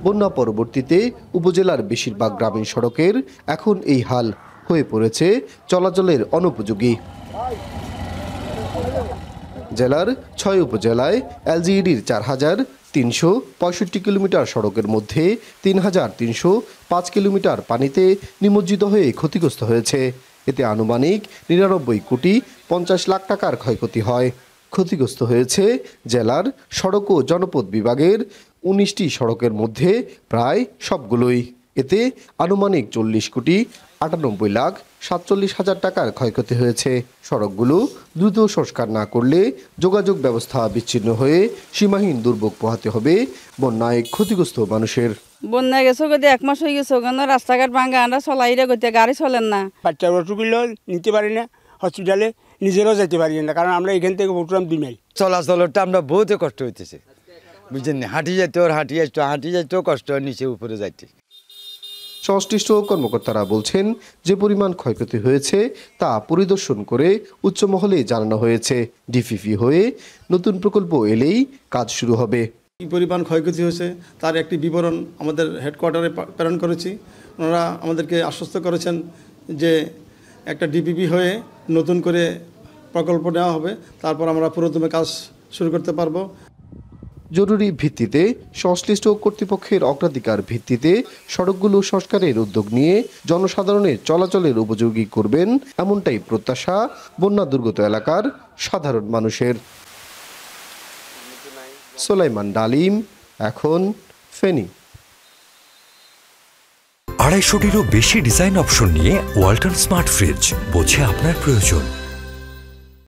বন্যা পরবর্তীতে উপজেলার বেশিরভাগ গ্রামীণ সড়কের এখন এই হাল হয়ে পড়েছে চলাচলের অনুপযোগী। জেলার ৬ উপজেলায় এলজিইডির ৪,৩৬৫ কিলোমিটার সড়কের মধ্যে ৩,৩০৫ কিলোমিটার পানিতে নিমজ্জিত হয়ে ক্ষতিগ্রস্ত হয়েছে। এতে আনুমানিক ৯৯ কোটি ৫০ লাখ টাকার ক্ষয়ক্ষতি হয়। ক্ষতিগ্রস্ত হয়েছে জেলার সড়ক ও জনপথ বিভাগের ১৯টি সড়কের মধ্যে প্রায় সবগুলোই। এতে আনুমানিক ৪০ কোটি ৯৮ লাখ ৪৭ হাজার টাকার ক্ষয়ক্ষতি হয়েছে। সড়কগুলো দ্রুত সংস্কার না করলে যোগাযোগ ব্যবস্থা বিচ্ছিন্ন হয়ে সীমাহীন দুর্ভোগ পোহাতে হবে বন্যায় ক্ষতিগ্রস্ত মানুষের। বন্যা গেছে গতি ১ মাস হয়ে গেছে, ওখানে রাস্তাঘাট ভাঙা, আমরা চলাইরে গতি গাড়ি চলেন না। বাচ্চার ওষুধগুলো নিতে পারি না, হসপিটালে নিজেরাও যেতে পারি না, কারণ আমরা এখান থেকে উঠলাম ২ মাইল। চলাচলটা আমরা বহুত কষ্ট হইতেছে, বুঝছেন, হাঁটি যাইতেও কষ্ট হয়, নিচে উপরে যাইতে। সংশ্লিষ্ট কর্মকর্তারা বলছেন, যে পরিমাণ ক্ষয়ক্ষতি হয়েছে তা পরিদর্শন করে উচ্চ মহলে জানানো হয়েছে। ডিপিপি হয়ে নতুন প্রকল্প এলেই কাজ শুরু হবে। কী পরিমাণ ক্ষয়ক্ষতি হয়েছে তার একটি বিবরণ আমাদের হেডকোয়ার্টারে প্রেরণ করেছি। ওনারা আমাদেরকে আশ্বস্ত করেছেন যে একটা ডিপিপি হয়ে নতুন করে প্রকল্প নেওয়া হবে, তারপর আমরা পুরোদমে কাজ শুরু করতে পারবো। জরুরি ভিত্তিতে সংশ্লিষ্ট কর্তৃপক্ষের অগ্রাধিকার ভিত্তিতে সড়কগুলো সংস্কারের উদ্যোগ নিয়ে জনসাধারণের চলাচলের উপযোগী করবেন, এমনটাই প্রত্যাশা বন্যা দুর্গত এলাকার সাধারণ মানুষের। সোলাইমান ডালিম, এখন ফেনী। ২৫০টিরও বেশি ডিজাইন অপশন নিয়ে ওয়ালটন স্মার্ট ফ্রিজ, বোঝে আপনার প্রয়োজন।